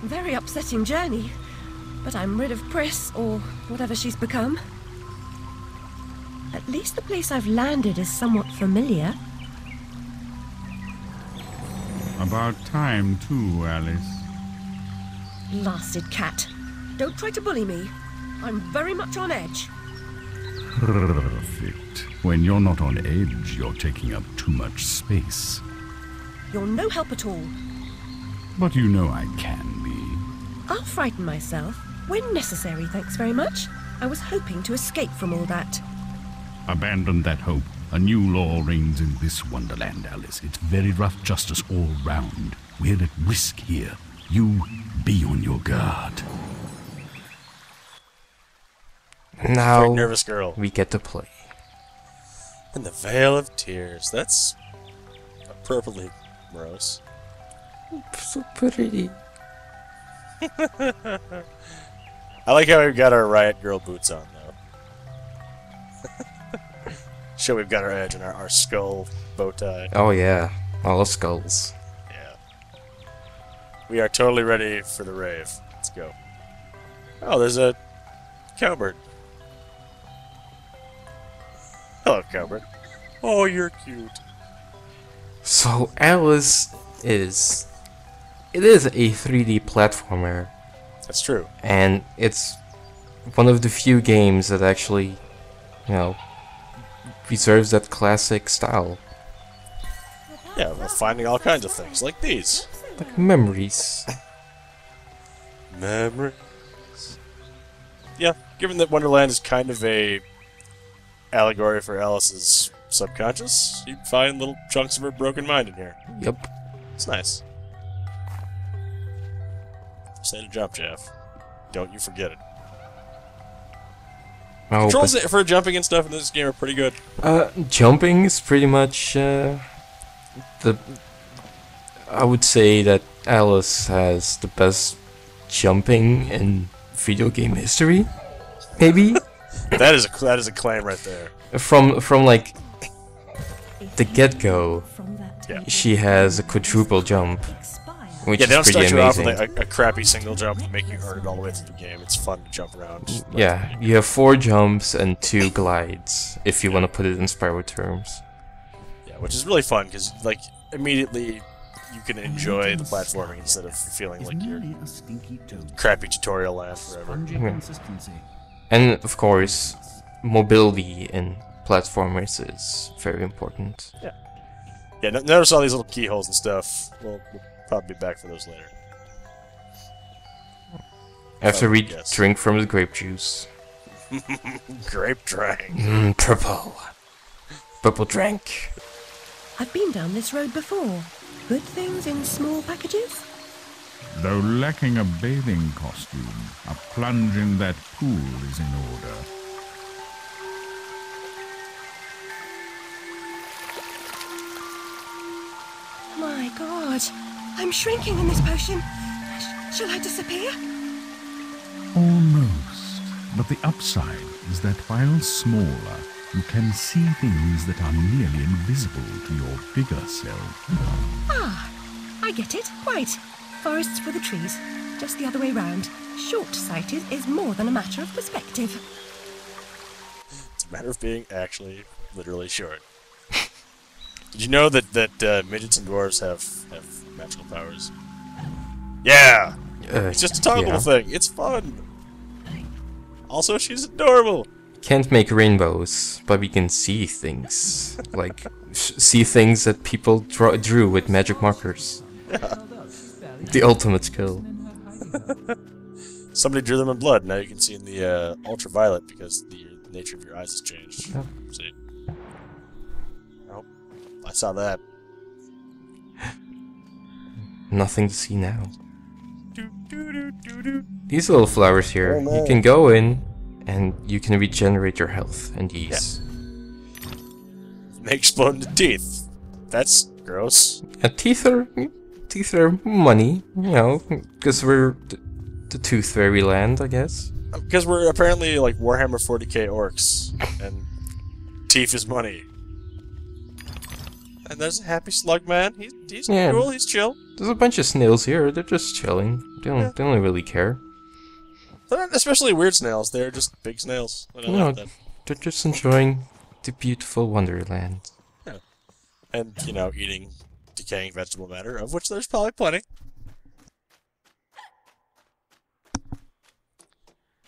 Very upsetting journey. But I'm rid of Pris, or whatever she's become. At least the place I've landed is somewhat familiar. About time, too, Alice. Blasted cat. Don't try to bully me. I'm very much on edge. Perfect. When you're not on edge, you're taking up too much space. You're no help at all. But you know I can be. I'll frighten myself when necessary, thanks very much. I was hoping to escape from all that. Abandon that hope. A new law reigns in this wonderland, Alice. It's very rough justice all round. We're at risk here. You be on your guard. Now, Very nervous girl. we get to play. In the Vale of Tears. That's appropriately morose. So pretty. I like how we've got our Riot Girl boots on, though. Show we've got our edge and our skull bow tie. Oh yeah, all the skulls. Yeah. We are totally ready for the rave. Let's go. Oh, there's a cowbird. Hello, cowbird. Oh, you're cute. So Alice is... It is a 3D platformer, That's true. and it's one of the few games that actually, you know, preserves that classic style. Yeah, we're finding all kinds of things, like these. Like memories. Memories. Yeah, given that Wonderland is kind of a allegory for Alice's subconscious, you'd find little chunks of her broken mind in here. Yep. It's nice. Say to jump, Jeff. Don't you forget it. Oh, Controls for jumping and stuff in this game are pretty good. jumping is pretty much the. I would say that Alice has the best jumping in video game history. Maybe That is a claim right there. from like the get-go, From that Yeah. she has a quadruple jump, which Yeah, they don't is pretty start you off amazing. with a crappy single jump to make you earn it all the way through the game. It's fun to jump around. Yeah, you have 4 jumps and 2 glides, if you want to put it in Spyro terms. Yeah, which is really fun because like immediately you can enjoy the platforming instead of feeling like you're crappy tutorial land forever. Yeah. And of course, mobility in platformers is very important. Yeah, notice all these little keyholes and stuff. We'll probably be back for those later. After we Yes. drink from the grape juice. Grape drink. Purple. Purple drink. I've been down this road before. Good things in small packages? Though lacking a bathing costume, a plunge in that pool is in order. My God, I'm shrinking in this potion. Shall I disappear? Almost. But the upside is that while smaller, you can see things that are nearly invisible to your bigger self. Ah, I get it. Right. Forests for the trees. Just the other way round. Short-sighted is more than a matter of perspective. It's a matter of being actually literally short. Did you know that midgets and dwarves have magical powers? Yeah! It's just a toggleable yeah. thing. It's fun! Also, she's adorable! Can't make rainbows, but we can see things. Like, see things that people drew with magic markers. The ultimate skill. Somebody drew them in blood. Now you can see in the ultraviolet because the nature of your eyes has changed. Yeah. See? Oh, I saw that. Nothing to see now. Do, do, do, do, do. These little flowers here, Oh, no. you can go in and you can regenerate your health and these. They explode into teeth. That's gross. Teeth are money, you know, because we're the Tooth Fairy land, I guess. Because we're apparently like Warhammer 40k orcs, and teeth is money. And there's a happy slug man. He's Yeah. cool. He's chill. There's a bunch of snails here, they're just chilling. don't really care. They're not especially weird snails. They're just big snails. I don't No, like that. they're just enjoying the beautiful wonderland. Yeah. And, you know, eating decaying vegetable matter, of which there's probably plenty.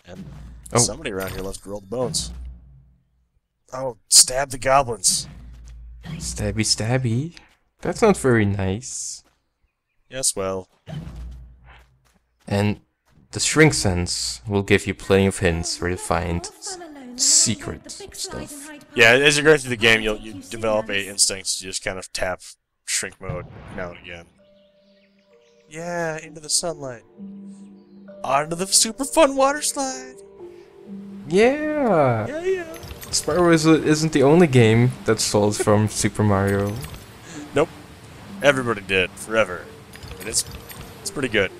And somebody around here loves grilled bones. Oh, stab the goblins. Stabby stabby. That's not very nice. Yes, well. And the shrink sense will give you plenty of hints where to find secret stuff. Yeah, as you go through the game, you develop a instinct to just kind of tap shrink mode now and again. Yeah, into the sunlight. Onto the super fun water slide. Yeah! Yeah. Spyro isn't the only game that stole from Super Mario. Nope. Everybody did, forever. And it's pretty good.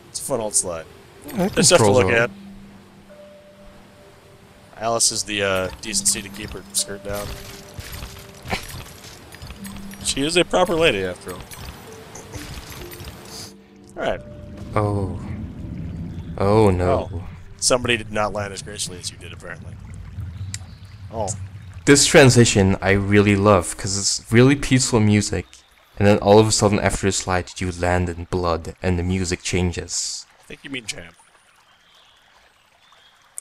It's a fun old slide. Yeah, There's stuff to controls look are- at. Alice is the decency to keep her skirt down. She is a proper lady, after all. Alright. Oh. Oh no. Oh. Somebody did not land as gracefully as you did, apparently. Oh. This transition I really love, because it's really peaceful music, and then all of a sudden after the slide you land in blood, and the music changes. I think you mean jam.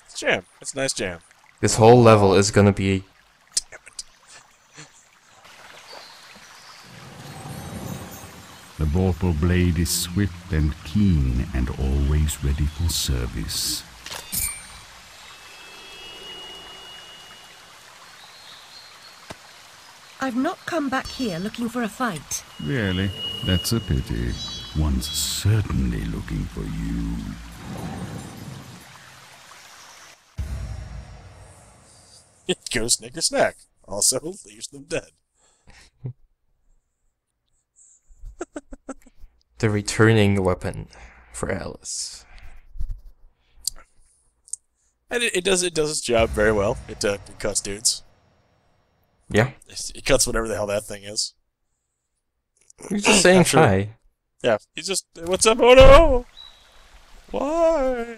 It's jam. It's a nice jam. This whole level is gonna be... Damn it. The vorpal blade is swift and keen and always ready for service. I've not come back here looking for a fight. Really? That's a pity. One's certainly looking for you. Go snicker snack. Also leaves them dead. the returning weapon for Alice. And it does its job very well. It cuts dudes. Yeah. It cuts whatever the hell that thing is. He's just saying hi. Yeah, he's just, what's up? Oh no! Why?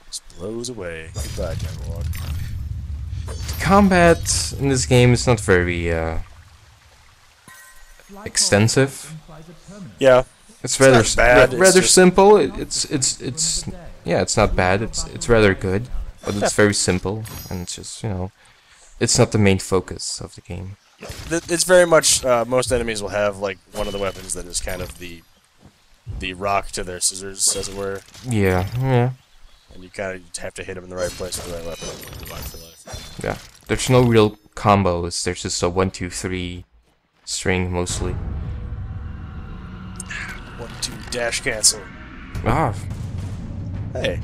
Just blows away. Goodbye, Jabberwock. Combat in this game is not very extensive. Yeah. It's rather not bad, it's rather just- simple. It's yeah, it's not bad. It's rather good, but it's very simple, and it's just, you know, it's not the main focus of the game. It's very much, most enemies will have, like, one of the weapons that is kind of the rock to their scissors, as it were. Yeah, yeah, And you kind of have to hit them in the right place with the right weapon and survive for life. yeah. There's no real combos. There's just a 1, 2, 3 string mostly. 1, 2, dash cancel. Ah, Hey.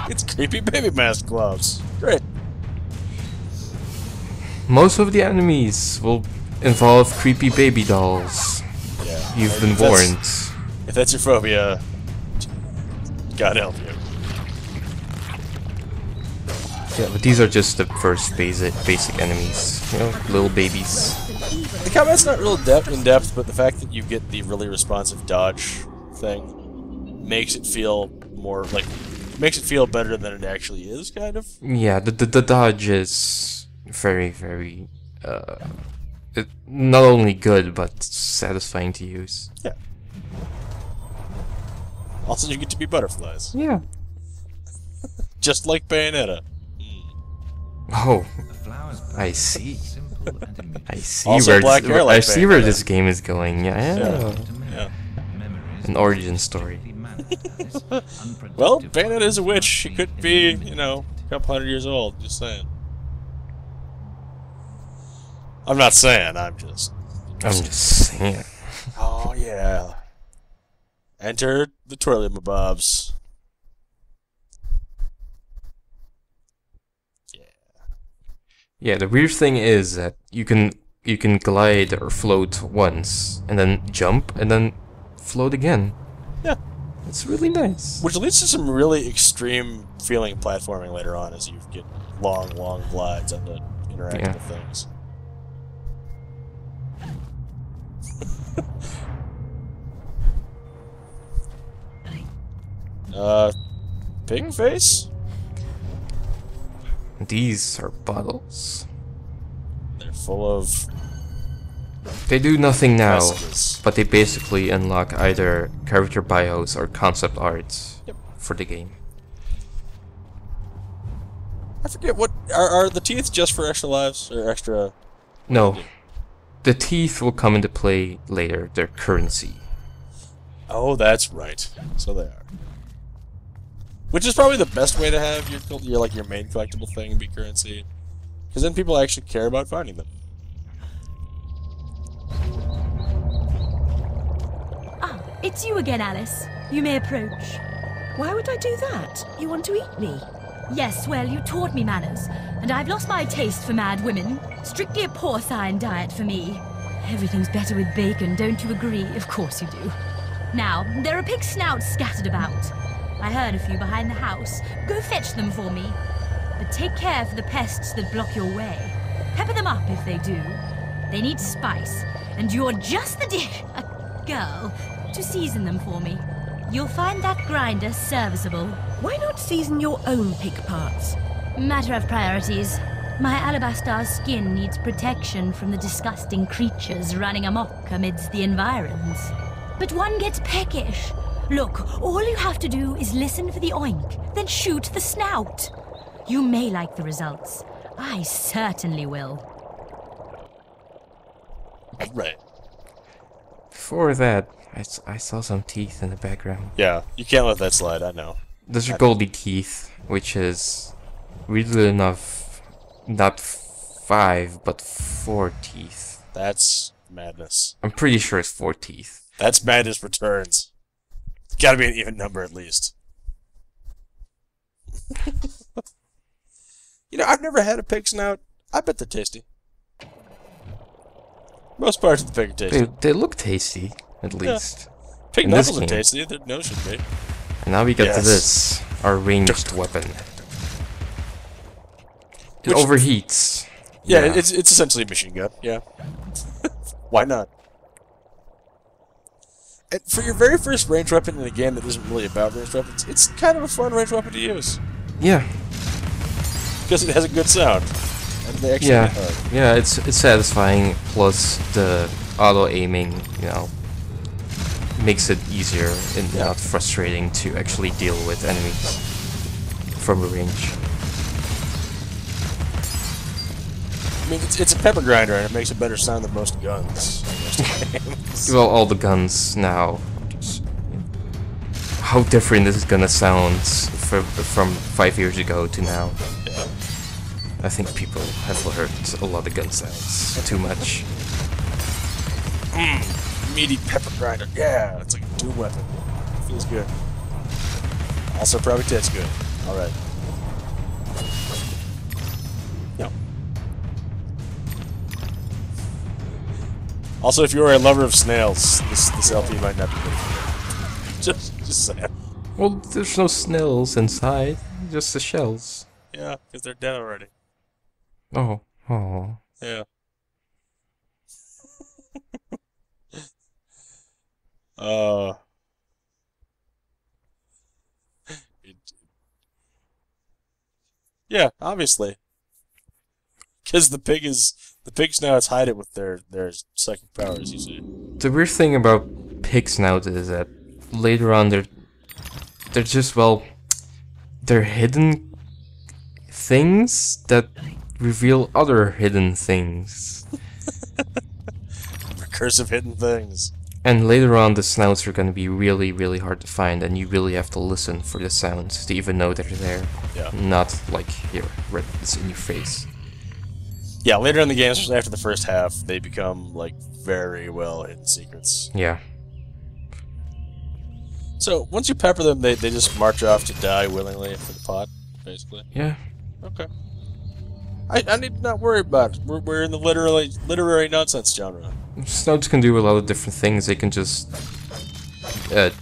It's creepy baby mask gloves. Great. most of the enemies will involve creepy baby dolls. Yeah. You've been If that's- warned. If that's your phobia, God help you. Yeah, but these are just the first basic enemies. You know, little babies. The combat's not real in depth, but the fact that you get the really responsive dodge thing makes it feel more like, makes it feel better than it actually is, kind of. Yeah, the dodge is very, very, not only good, but satisfying to use. Yeah. Also, you get to be butterflies, Yeah. just like Bayonetta. Oh, I see. I see Also where black hair like I see where Bayonetta. this game is going. Yeah. Yeah. An origin story. Well, Bayonetta is a witch. She could be, you know, a couple hundred years old. Just saying. I'm not saying. I'm just saying. Oh yeah. Enter the toilet mabobs. Yeah, the weird thing is that you can glide or float once, and then jump, and then float again. Yeah. It's really nice. Which leads to some really extreme feeling platforming later on as you get long glides onto interacting Yeah. with things. Pig face? These are bottles. They're full of They do nothing now, messages. but they basically unlock either character bios or concept arts Yep. for the game. I forget what are the teeth just for extra lives or extra? No, the teeth will come into play later. They're currency. Oh, that's right. So they are. Which is probably the best way to have your like your main collectible thing be currency, because then people actually care about finding them. Ah, it's you again, Alice. You may approach. Why would I do that? You want to eat me? Yes, well, you taught me manners, and I've lost my taste for mad women. Strictly a porcine diet for me. Everything's better with bacon, don't you agree? Of course you do. Now, there are pig snouts scattered about. I heard a few behind the house. Go fetch them for me. But take care for the pests that block your way. Pepper them up if they do. They need spice, and you're just the girl to season them for me. You'll find that grinder serviceable. Why not season your own pig parts? Matter of priorities. My alabaster skin needs protection from the disgusting creatures running amok amidst the environs. But one gets peckish. Look, all you have to do is listen for the oink, then shoot the snout. You may like the results. I certainly will. Right. Before that, I saw some teeth in the background. Yeah, you can't let that slide. I know. Those are goldy teeth, which is weirdly enough not 5 but 4 teeth. That's madness. I'm pretty sure it's 4 teeth. That's madness returns. It's got to be an even number at least. You know, I've never had a pig snout. I bet they're tasty. Most parts of the pig are tasty. They look tasty, at least. Pig in this knuckles are game. tasty. Their nose should be. And now we get Yes. to this, our ranged weapon. It Which- overheats. Yeah, it's essentially a machine gun. Yeah. Why not? And for your very first ranged weapon in a game that isn't really about ranged weapons, it's kind of a fun ranged weapon to use. Yeah, Because it has a good sound. And they actually yeah, hit hard. yeah. It's satisfying. Plus the auto aiming, you know, makes it easier and not frustrating to actually deal with enemies from a range. I mean, it's a pepper grinder, and it makes a better sound than most guns. in most games. Well, all the guns now. How different this is gonna sound from 5 years ago to now. Yeah. I think people have heard a lot of gun sounds too much. Meaty pepper grinder. Yeah, it's like a doom weapon. Feels good. Also probably tastes good. Alright. No. Also, if you're a lover of snails, this LP might not be good for you. Just saying. Well, there's no snails inside, just the shells. Yeah, because they're dead already. Oh, oh. Yeah. Yeah, obviously. Because the pigs now hide it with their psychic powers, you see. The weird thing about pig snout is that later on they're just, well, they're hidden things that reveal other hidden things. Recursive hidden things. And later on the snouts are gonna be really, really hard to find, and you really have to listen for the sounds to even know they're there. Yeah. Not like here, right, it's in your face. Yeah, later in the game, especially after the first half, they become, like, very well hidden secrets. Yeah. So, once you pepper them, they just march off to die willingly for the pot, basically. Yeah. Okay. I need to not worry about it. We're in the literary nonsense genre. Snouts can do a lot of different things. They can just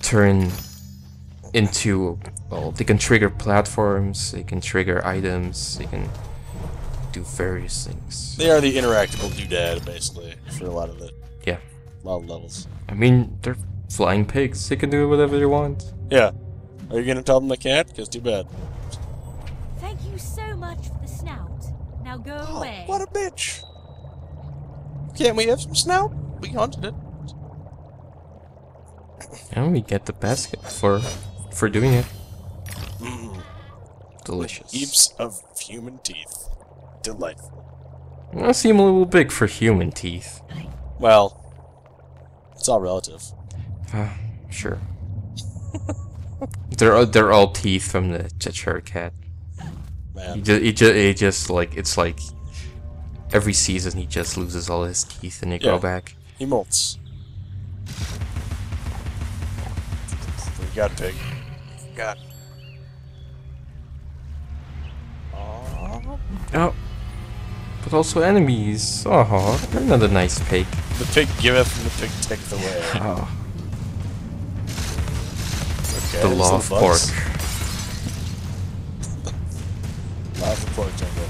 turn into, well, they can trigger platforms, they can trigger items, they can do various things. They are the interactable doodad, basically, for a lot of levels. I mean, they're flying pigs. They can do whatever they want. Yeah. Are you gonna tell them I can't? Because too bad. Thank you so much for the snout. Now go away. What a bitch! Can't we have some snout? We hunted it. And we get the basket for doing it. Delicious. Heaps of human teeth. Delightful. They seem a little big for human teeth. Well, it's all relative. Sure. they're all teeth from the Cheshire Cat. Man. He just like it's like every season he just loses all his teeth and they grow back. He molts. We got pig. God. Oh. But also enemies. Oh, another nice pig. The pig giveth and the pig taketh away. Oh. Okay, The law of pork. Law of the pork jungle.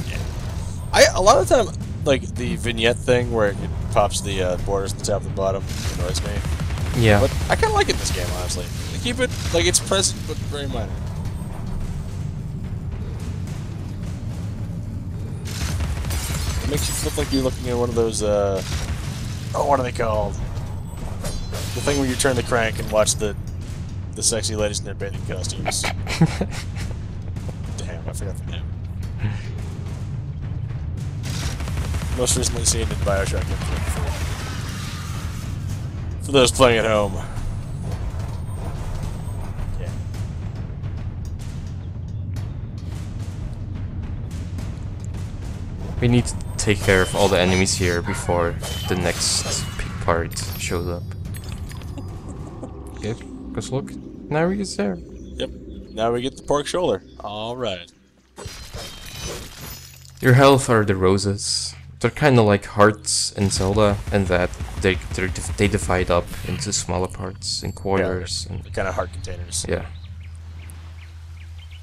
Yeah. A lot of the time, like the vignette thing where it pops the borders at the top and the bottom annoys me. Yeah. But I kind of like it in this game, honestly. They keep it like it's present but very minor. It makes you look like you're looking at one of those, oh, what are they called? The thing where you turn the crank and watch the sexy ladies in their bathing costumes. Damn, I forgot the name. Most recently seen in Bioshock Infinite. For those playing at home. Yeah. We need to take care of all the enemies here before the next pig part shows up. Okay, because look, now he is there. Yep. Now we get the pork shoulder. Alright. Your health are the roses. They're kind of like hearts in Zelda, and that they divide up into smaller parts in quarters. Yeah, and kind of heart containers. yeah.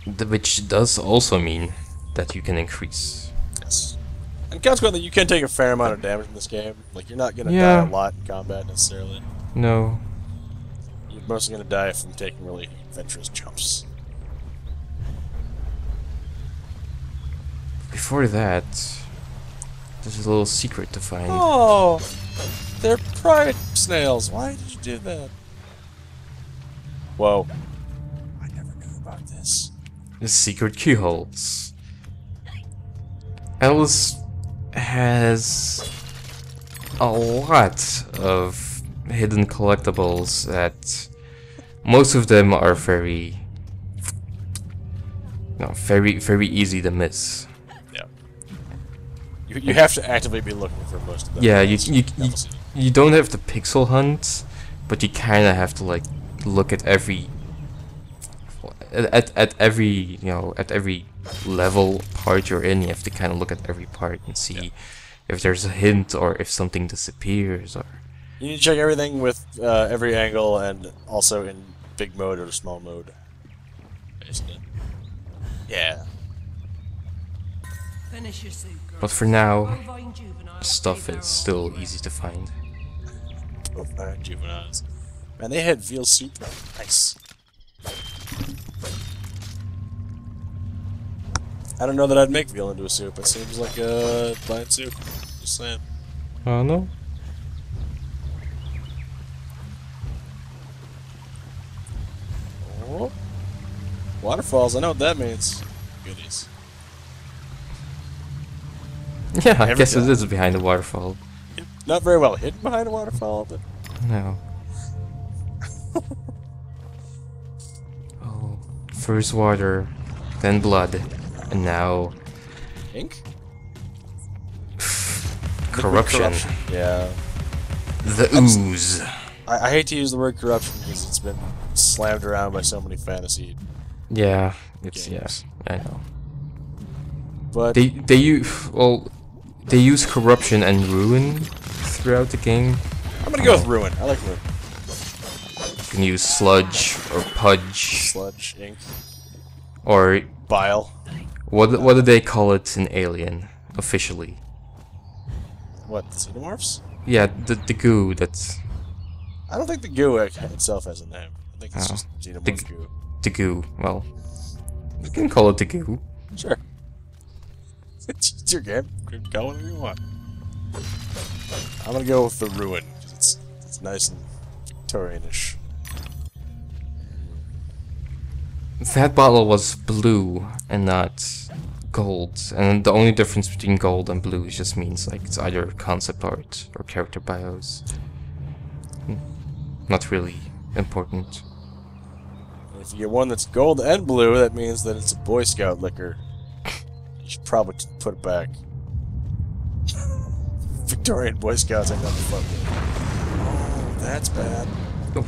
Which does also mean that you can increase. Yes. And consequently, you can take a fair amount of damage in this game. Like, you're not going to Yeah. die a lot in combat, necessarily. No. You're mostly going to die from taking really adventurous jumps. Before that, there's a little secret to find. Oh! They're pride snails. Why did you do that? Whoa. I never knew about this. The secret keyholes. Alice has a lot of hidden collectibles that most of them are very easy to miss. Yeah. You have to actively be looking for most of them. Yeah, you don't have to pixel hunt, but you kind of have to like look at every at every level part you're in. You have to kind of look at every part and see if there's a hint or if something disappears or. You need to check everything with every angle and also in big mode or small mode. Basically. Yeah. Finish your soup, girl. But for now, Bovine juvenile, stuff stay is feral. still easy to find. Bovine juveniles. Man, they had veal soup. Nice. I don't know that I'd make veal into a soup. It seems like a bland soup. Just saying. Oh no. Oh. Waterfalls, I know what that means. Goodies. Yeah, I Never guess it go. is behind the waterfall. Not very well hidden behind a waterfall, but No. Oh, first water, then blood, and now ink? corruption. Yeah. The ooze. I hate to use the word corruption because it's been slammed around by so many fantasy. Yeah, it's Games. I know. But They use corruption and ruin throughout the game. I'm gonna go with ruin. I like ruin. You can use sludge or pudge Sludge, ink, or bile. what do they call it in Alien officially? What, the xenomorphs? Yeah, the goo that's I don't think the goo itself has a name. I think it's just xenomorph goo. The goo. Well, you can call it the goo. Sure. It's your game. You can call it whatever you want. I'm gonna go with the ruin because it's nice and Victorian-ish. That bottle was blue and not gold, and the only difference between gold and blue just means like it's either concept art or character bios. Not really important. If you get one that's gold and blue, that means that it's a Boy Scout liquor. You should probably put it back. Victorian Boy Scouts ain't nothing fun with. Oh, that's bad.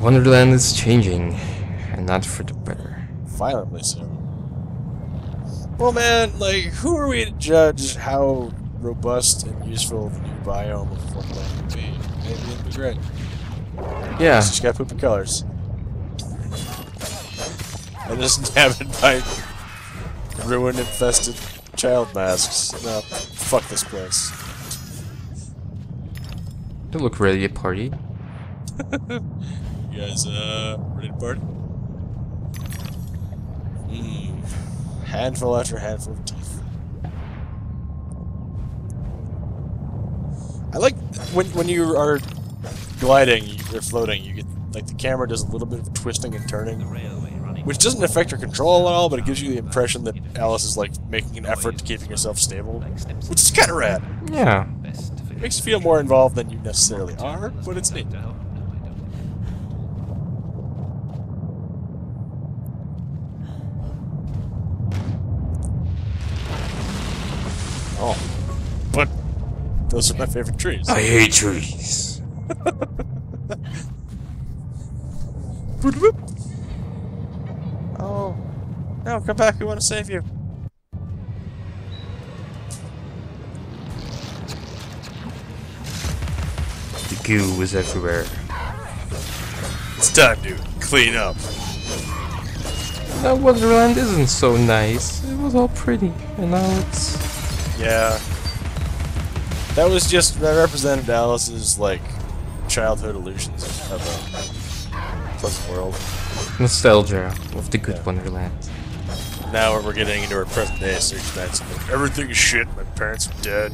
Wonderland is changing, and not for the better. Violently so. Well, man, like, who are we to judge how robust and useful the new biome of Wonderland would be? Maybe it'd be great. Yeah. It's just got poopy colors. And it's inhabited by ruin-infested child masks. No, fuck this place. You look ready to party. You guys, ready to party? Handful after handful of teeth. I like when you are gliding or floating, you get like the camera does a little bit of twisting and turning, which doesn't affect your control at all, but it gives you the impression that Alice is like making an effort to keeping herself stable, which is kind of rad. Yeah. It makes you feel more involved than you necessarily are, but it's neat. Oh, but those are my favorite trees. I hate trees. Oh, no, come back, we want to save you. The goo is everywhere. It's time to clean up. That Wonderland isn't so nice. It was all pretty, and now it's... Yeah. That represented Alice's, like, childhood illusions of a pleasant world. nostalgia of the good Wonderland. Now we're getting into our present day circumstances. Everything is shit, my parents are dead.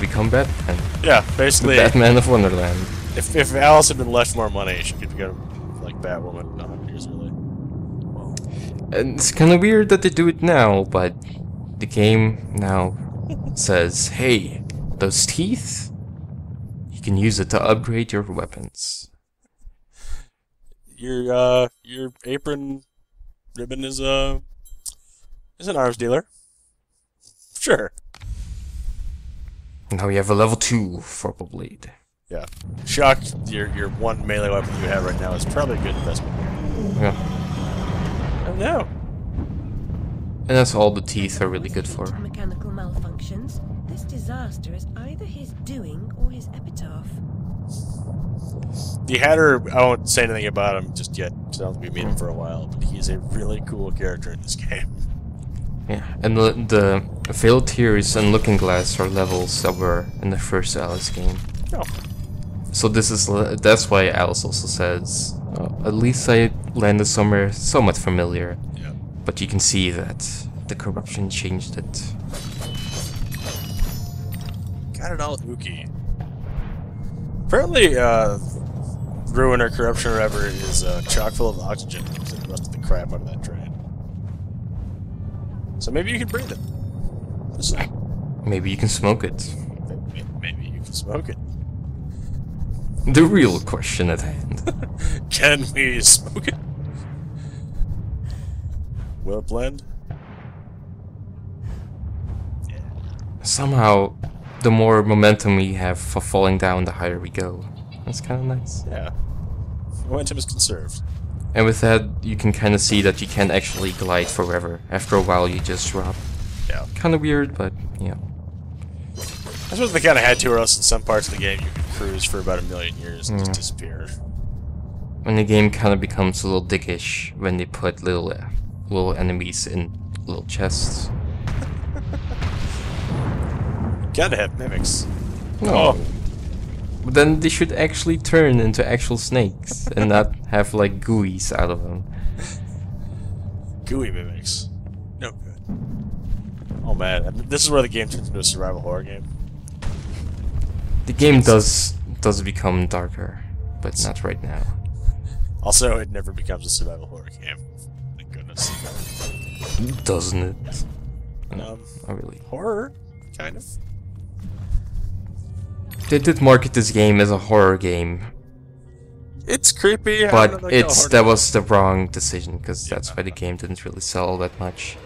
Become Batman. Yeah, basically. The Batman of Wonderland. If Alice had been left more money, she could become like Batwoman 100 years early. And it's kind of weird that they do it now, but the game now says, hey, those teeth, you can use it to upgrade your weapons. Your apron ribbon is an arms dealer. Sure. Now you have a level 2 Forbal Blade. Yeah. Shock, your one melee weapon you have right now is probably a good investment. Yeah. Oh no. And that's all the teeth are really good for. Mechanical malfunctions. This disaster is either his doing or his epitaph. The Hatter, I won't say anything about him just yet, because I don't think we meet him for a while, but he's a really cool character in this game. Yeah, and the Vale of Tears and Looking Glass are levels that were in the first Alice game. Oh. So that's why Alice also says, at least I landed somewhere somewhat familiar. Yeah. But you can see that the corruption changed it. Got it all ooky. Apparently, Ruin or Corruption or whatever is chock full of oxygen, because it rusted the crap out of that train. So maybe you can breathe it. Just saying. Maybe you can smoke it. Maybe you can smoke it. The real question at hand. Can we smoke it? Will it blend? Yeah. Somehow, the more momentum we have for falling down, the higher we go. That's kind of nice. Yeah. Momentum is conserved. And with that, you can kind of see that you can't actually glide forever. After a while, you just drop. Yeah. Kind of weird, but yeah. I suppose they kind of had to, or else in some parts of the game you could cruise for about 1,000,000 years and just disappear. And the game kind of becomes a little dickish when they put little enemies in little chests. Gotta have mimics. No. But then they should actually turn into actual snakes and not have like gooeys out of them. Gooey mimics. No good. Oh man, and this is where the game turns into a survival horror game. The game does become darker, but not right now. Also, it never becomes a survival horror game. Thank goodness. Doesn't it? Not really. Horror, kind of. They did market this game as a horror game, It's creepy, but that was the wrong decision because that's why the game didn't really sell all that much.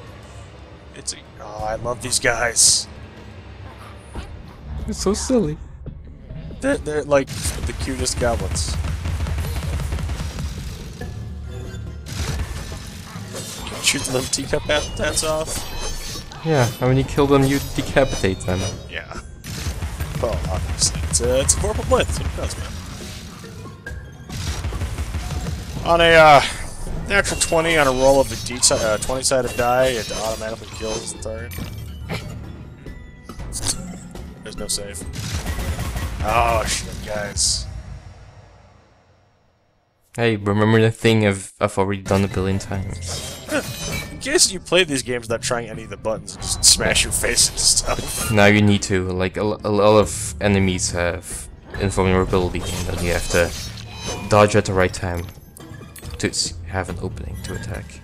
Oh, I love these guys. It's so silly. They're like the cutest goblins. Shoot the little teacup hats off. Yeah, and when you kill them, you decapitate them. Yeah. Well, obviously, it's a vorpal blade. That's what it does, man. On a natural 20 on a roll of the 20-sided die, it automatically kills the target. There's no save. Oh shit, guys. Hey, remember the thing I've already done a billion times. In case you play these games without trying any of the buttons and just smash your face into stuff. Now you need to, like, a lot of enemies have invulnerability, and then you have to dodge at the right time to have an opening to attack.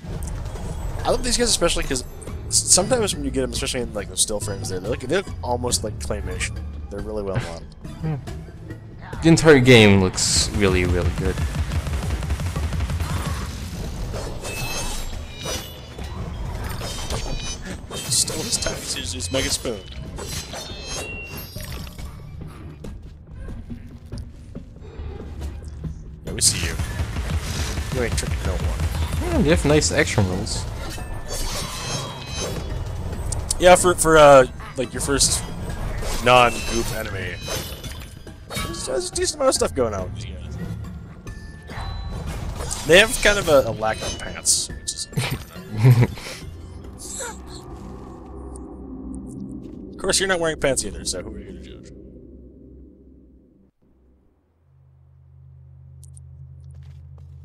I love these guys especially because sometimes when you get them, especially in like those still frames, they look almost like claymation. They're really well modeled. The entire game looks really, really good. Stole his time. He's Mega Spoon. Yeah, we see you. You ain't tricking no one. Yeah, they have nice action rolls. Yeah, for like your first non-goop enemy, there's a decent amount of stuff going on with these guys. They have kind of a lack of pants, which is. Of course, you're not wearing pants either, so who are you going to judge?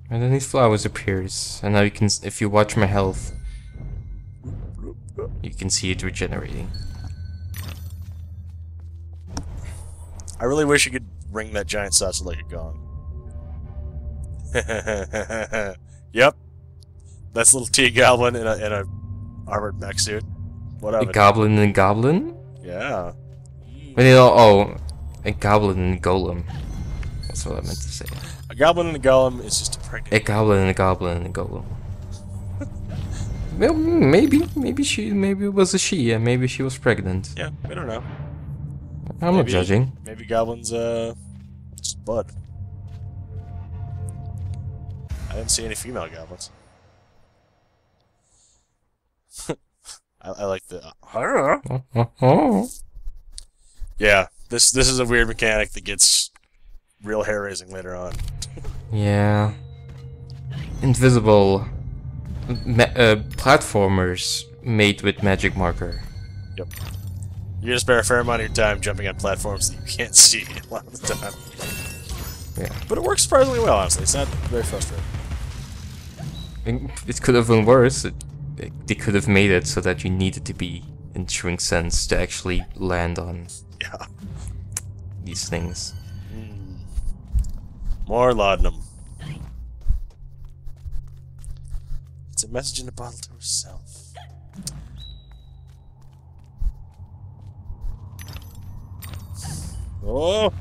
And then these flowers appears, and now you can, if you watch my health, you can see it regenerating. I really wish you could ring that giant sausage like a gong. Yep, that's a little T-Goblin in a armored mech suit. What of A it? goblin and a goblin? Yeah. But you know, oh, a goblin and a golem. That's what I meant to say. A goblin and a golem is just a pregnant. A goblin and a goblin and a golem. Well, maybe it was a she, and maybe she was pregnant. Yeah, we don't know. I'm not judging. Maybe goblins, just blood. I didn't see any female goblins. I like the. Yeah, this is a weird mechanic that gets real hair raising later on. Yeah. Invisible platformers made with magic marker. Yep. You're gonna spare a fair amount of your time jumping on platforms that you can't see a lot of the time. Yeah. But it works surprisingly well, honestly. It's not very frustrating. It could have been worse. They could have made it so that you needed to be in shrink sense to actually land on Yeah. these things. More laudanum. It's a message in a bottle to herself. Oh!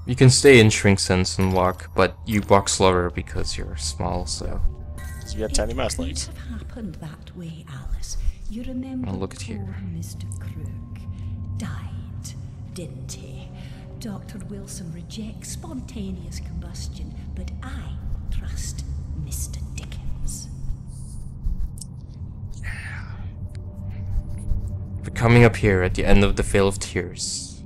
You can stay in shrink sense and walk, but you walk slower because you're small, so... You got tiny mouse legs. It could have happened that way, Alice. You remember Oh, look at here. poor Mr. Crook died, didn't he? Dr. Wilson rejects spontaneous combustion, but I trust Mr. Dickens. We're coming up here at the end of the Vale of Tears.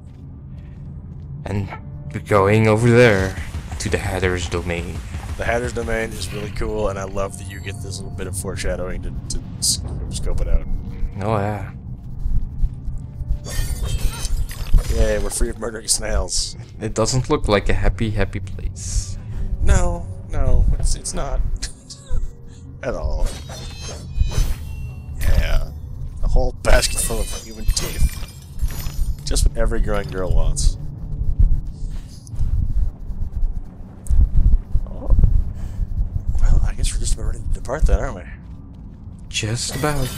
And we're going over there to the Hatter's Domain. The Hatter's Domain is really cool, and I love that you get this little bit of foreshadowing to scope it out. Oh yeah. Yay, we're free of murdering snails. It doesn't look like a happy, happy place. No, it's not. At all. Yeah. A whole basket full of human teeth. Just what every growing girl wants. Oh. Well, I guess we're just about ready to depart then, aren't we? Just about.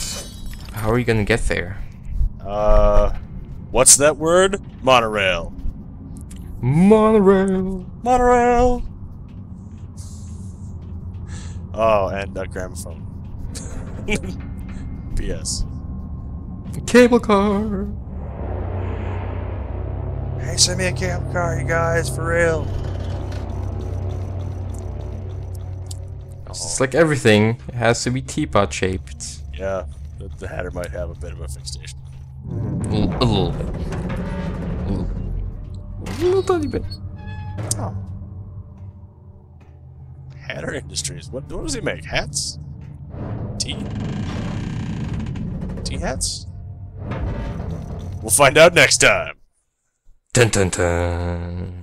How are you gonna get there? What's that word? Monorail. Monorail. Monorail! Oh, and a gramophone. P.S. Cable car. Hey, send me a cable car, you guys, for real. It's like everything. It has to be teapot shaped. Yeah, the Hatter might have a bit of a fixation. A little bit. A little tiny bit. Oh. Hatter Industries. What does he make? Hats? Tea? Tea hats? We'll find out next time. Dun dun dun.